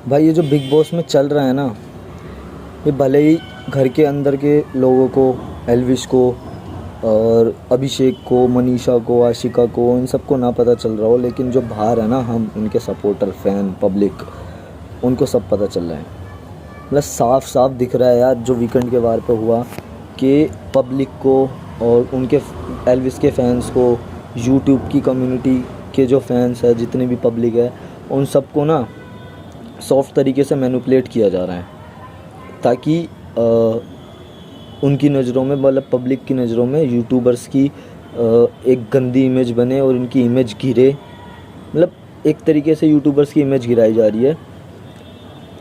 भाई ये जो बिग बॉस में चल रहा है ना, ये भले ही घर के अंदर के लोगों को, एल्विश को और अभिषेक को, मनीषा को, आशिका को, इन सबको ना पता चल रहा हो, लेकिन जो बाहर है ना, हम उनके सपोर्टर, फैन, पब्लिक, उनको सब पता चल रहा है। मतलब साफ साफ दिख रहा है यार, जो वीकेंड के वार पे हुआ कि पब्लिक को और उनके एल्विश के फैंस को, यूट्यूब की कम्युनिटी के जो फैंस है, जितने भी पब्लिक है, उन सबको ना सॉफ्ट तरीके से मैनिपुलेट किया जा रहा है, ताकि उनकी नज़रों में, मतलब पब्लिक की नज़रों में यूट्यूबर्स की एक गंदी इमेज बने और उनकी इमेज गिरे। मतलब एक तरीके से यूट्यूबर्स की इमेज गिराई जा रही है,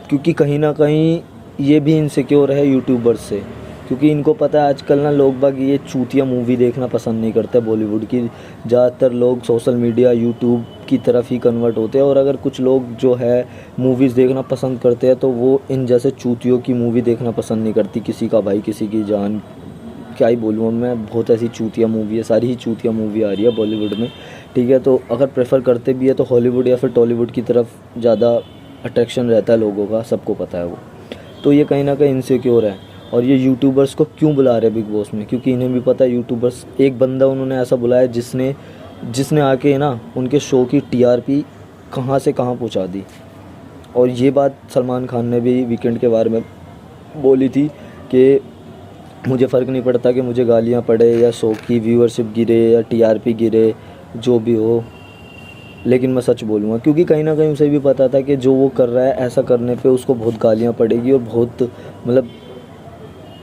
क्योंकि कहीं ना कहीं ये भी इनसिक्योर है यूट्यूबर्स से, क्योंकि इनको पता है आजकल ना लोग बाग ये चूतिया मूवी देखना पसंद नहीं करते बॉलीवुड की। ज़्यादातर लोग सोशल मीडिया, यूट्यूब की तरफ ही कन्वर्ट होते हैं, और अगर कुछ लोग जो है मूवीज़ देखना पसंद करते हैं तो वो इन जैसे चूतियों की मूवी देखना पसंद नहीं करती। किसी का भाई, किसी की जान, क्या ही बोलूँ मैं, बहुत ऐसी चूतिया मूवी है, सारी ही चूतिया मूवी आ रही है बॉलीवुड में। ठीक है, तो अगर प्रेफर करते भी है तो हॉलीवुड या फिर टॉलीवुड की तरफ ज़्यादा अट्रैक्शन रहता है लोगों का, सबको पता है वो। तो ये कहीं ना कहीं इनसिक्योर है, और ये यूट्यूबर्स को क्यों बुला रहे हैं बिग बॉस में, क्योंकि इन्हें भी पता है यूट्यूबर्स, एक बंदा उन्होंने ऐसा बुलाया जिसने आके ना उनके शो की टीआरपी कहाँ से कहाँ पहुँचा दी। और ये बात सलमान खान ने भी वीकेंड के बारे में बोली थी कि मुझे फ़र्क नहीं पड़ता कि मुझे गालियाँ पड़े या शो की व्यूअरशिप गिरे या टीआरपी गिरे, जो भी हो, लेकिन मैं सच बोलूँगा, क्योंकि कहीं ना कहीं उसे भी पता था कि जो वो कर रहा है, ऐसा करने पे उसको बहुत गालियाँ पड़ेगी और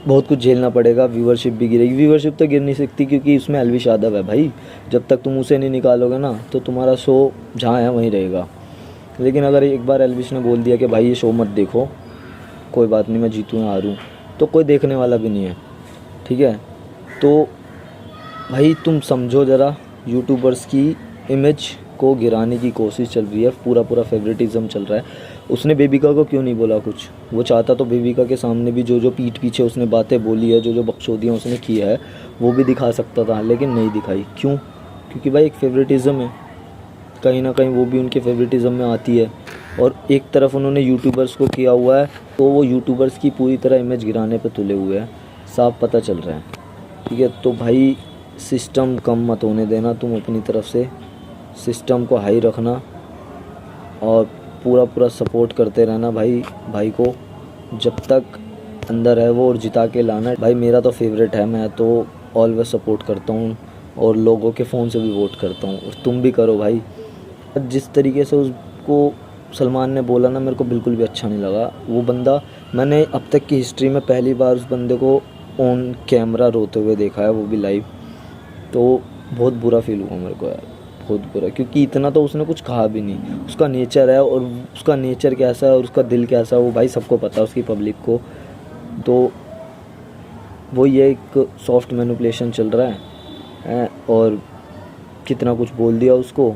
बहुत कुछ झेलना पड़ेगा, व्यूअरशिप भी गिरेगी। व्यूअरशिप तो गिर नहीं सकती, क्योंकि उसमें एल्विश यादव है भाई, जब तक तुम उसे नहीं निकालोगे ना तो तुम्हारा शो जहाँ है वहीं रहेगा। लेकिन अगर एक बार एल्विश ने बोल दिया कि भाई ये शो मत देखो, कोई बात नहीं, मैं जीतूँ या हारूँ, तो कोई देखने वाला भी नहीं है। ठीक है, तो भाई तुम समझो ज़रा, यूट्यूबर्स की इमेज को गिराने की कोशिश चल रही है, पूरा फेवरेटिज्म चल रहा है। उसने बेबिका को क्यों नहीं बोला कुछ? वो चाहता तो बेबिका के सामने भी जो पीठ पीछे उसने बातें बोली है, जो बकचोदियाँ उसने की है, वो भी दिखा सकता था, लेकिन नहीं दिखाई। क्यों? क्योंकि भाई एक फेवरेटिज्म है, कहीं ना कहीं वो भी उनके फेवरेटिज्म में आती है। और एक तरफ उन्होंने यूट्यूबर्स को किया हुआ है, तो वो यूट्यूबर्स की पूरी तरह इमेज गिराने पर तुले हुए हैं, साफ पता चल रहा है। ठीक है, तो भाई सिस्टम कम मत होने देना तुम अपनी तरफ से, सिस्टम को हाई रखना और पूरा सपोर्ट करते रहना भाई को, जब तक अंदर है वो, और जिता के लाना। भाई मेरा तो फेवरेट है, मैं तो ऑलवेज सपोर्ट करता हूँ और लोगों के फ़ोन से भी वोट करता हूँ, और तुम भी करो भाई। जिस तरीके से उसको सलमान ने बोला ना, मेरे को बिल्कुल भी अच्छा नहीं लगा। वो बंदा, मैंने अब तक की हिस्ट्री में पहली बार उस बंदे को ऑन कैमरा रोते हुए देखा है, वो भी लाइव। तो बहुत बुरा फील हुआ मेरे को यार, बहुत बुरा, क्योंकि इतना तो उसने कुछ कहा भी नहीं। उसका नेचर है, और उसका नेचर कैसा है और उसका दिल कैसा है वो भाई सबको पता है, उसकी पब्लिक को। तो वो ये एक सॉफ्ट मैनिपुलेशन चल रहा है, और कितना कुछ बोल दिया उसको,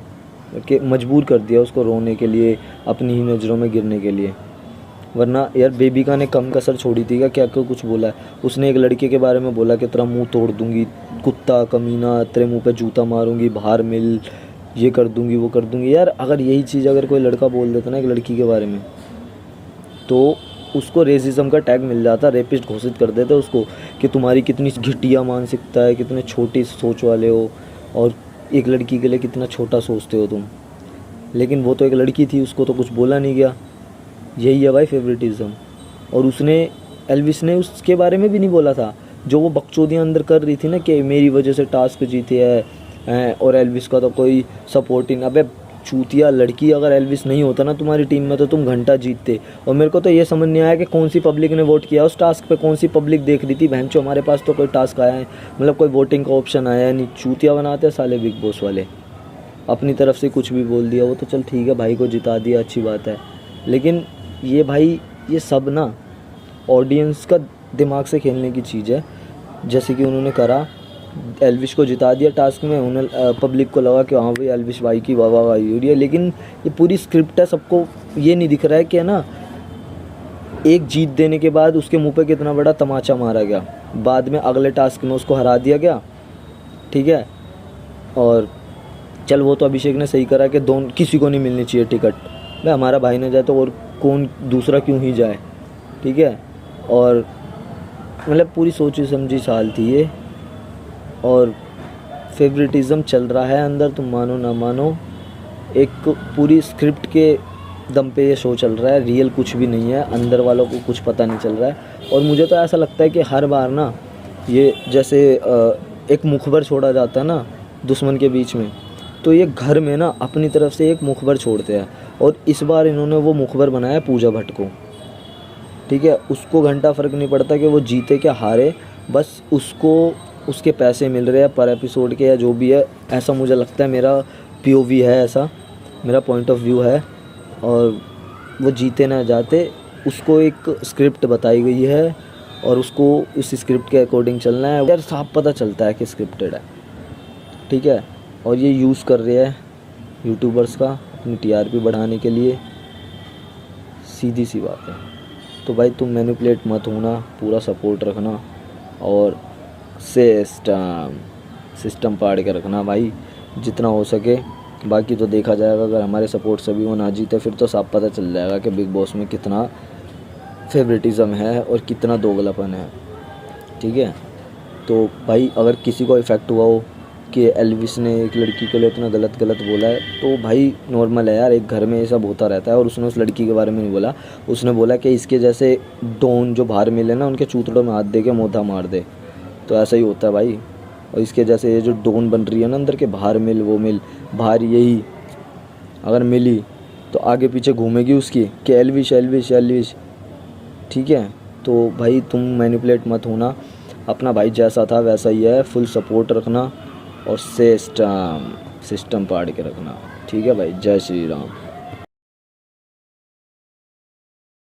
कि मजबूर कर दिया उसको रोने के लिए, अपनी ही नज़रों में गिरने के लिए। वरना यार बेबिका ने कम कसर छोड़ी थी क्या कुछ बोला है उसने? एक लड़के के बारे में बोला कि तेरा मुंह तोड़ दूंगी, कुत्ता कमीना, तेरे मुंह पे जूता मारूंगी, बाहर मिल, ये कर दूंगी, वो कर दूंगी। यार अगर यही चीज़ अगर कोई लड़का बोल देता ना एक लड़की के बारे में, तो उसको रेसिज्म का टैग मिल जाता, रेपिस्ट घोषित कर देते उसको, कि तुम्हारी कितनी घटिया मानसिकता है, कितने छोटी सोच वाले हो, और एक लड़की के लिए कितना छोटा सोचते हो तुम। लेकिन वो तो एक लड़की थी, उसको तो कुछ बोला नहीं गया। यही है भाई फेवरेटिज्म। और एल्विश ने उसके बारे में भी नहीं बोला था, जो वो बकचोदियाँ अंदर कर रही थी ना, कि मेरी वजह से टास्क जीते है, और एल्विश का तो कोई सपोर्ट ही ना। अबे चूतिया लड़की, अगर एल्विश नहीं होता ना तुम्हारी टीम में तो तुम घंटा जीतते। और मेरे को तो ये समझ नहीं आया कि कौन सी पब्लिक ने वोट किया उस टास्क पे, कौन सी पब्लिक देख रही थी। भैंचो हमारे पास तो कोई टास्क आया है, मतलब कोई वोटिंग का ऑप्शन आया है नहीं। चूतिया बनाते साले बिग बॉस वाले, अपनी तरफ से कुछ भी बोल दिया। वो तो चल ठीक है, भाई को जिता दिया, अच्छी बात है, लेकिन ये भाई ये सब ना ऑडियंस का दिमाग से खेलने की चीज़ है। जैसे कि उन्होंने करा, एल्विश को जिता दिया टास्क में, उन्हें पब्लिक को लगा कि हाँ भाई एल्विश भाई की वाह वाह हो रही है, लेकिन ये पूरी स्क्रिप्ट है। सबको ये नहीं दिख रहा है कि है ना, एक जीत देने के बाद उसके मुंह पे कितना बड़ा तमाचा मारा गया, बाद में अगले टास्क में उसको हरा दिया गया। ठीक है, और चल वो तो अभिषेक ने सही करा कि दोनों किसी को नहीं मिलनी चाहिए टिकट, भाई हमारा भाई ने जाए तो और कौन दूसरा क्यों ही जाए, ठीक है। और मतलब पूरी सोची समझी साल थी ये, और फेवरेटिज़म चल रहा है अंदर, तुम मानो ना मानो। एक पूरी स्क्रिप्ट के दम पे ये शो चल रहा है, रियल कुछ भी नहीं है, अंदर वालों को कुछ पता नहीं चल रहा है। और मुझे तो ऐसा लगता है कि हर बार ना ये जैसे एक मुखबर छोड़ा जाता है ना दुश्मन के बीच में, तो ये घर में ना अपनी तरफ से एक मुखबर छोड़ते हैं। और इस बार इन्होंने वो मुखबर बनाया पूजा भट्ट को, ठीक है। उसको घंटा फ़र्क नहीं पड़ता कि वो जीते क्या हारे, बस उसको उसके पैसे मिल रहे हैं पर एपिसोड के या जो भी है, ऐसा मुझे लगता है। मेरा POV है ऐसा, मेरा पॉइंट ऑफ व्यू है। और वो जीते ना जाते, उसको एक स्क्रिप्ट बताई गई है और उसको उस स्क्रिप्ट के अकॉर्डिंग चलना है। यार साफ पता चलता है कि स्क्रिप्टेड है, ठीक है। और ये यूज़ कर रहे हैं यूट्यूबर्स का अपनी TRP बढ़ाने के लिए, सीधी सी बात है। तो भाई तुम मैनिपुलेट मत होना, पूरा सपोर्ट रखना और सिस्टम पाड़ के रखना भाई जितना हो सके। बाकी तो देखा जाएगा, अगर हमारे सपोर्ट से भी वो ना जीते फिर तो साफ पता चल जाएगा कि बिग बॉस में कितना फेवरेटिज़म है और कितना दोगलापन है, ठीक है। तो भाई अगर किसी को इफ़ेक्ट हुआ हो कि एल्विस ने एक लड़की के लिए इतना गलत बोला है, तो भाई नॉर्मल है यार, एक घर में ये सब होता रहता है। और उसने उस लड़की के बारे में नहीं बोला, उसने बोला कि इसके जैसे डॉन जो बाहर मिले ना उनके चूतड़ों में हाथ दे के मोधा मार दे, तो ऐसा ही होता है भाई। और इसके जैसे ये जो डॉन बन रही है ना अंदर के, बाहर मिल वो मिल, बाहर यही अगर मिली तो आगे पीछे घूमेगी उसकी कि एल्विश, ठीक है। तो भाई तुम मैनिपुलेट मत होना, अपना भाई जैसा था वैसा ही है, फुल सपोर्ट रखना और सिस्टम पाड़ के रखना, ठीक है भाई। जय श्री राम।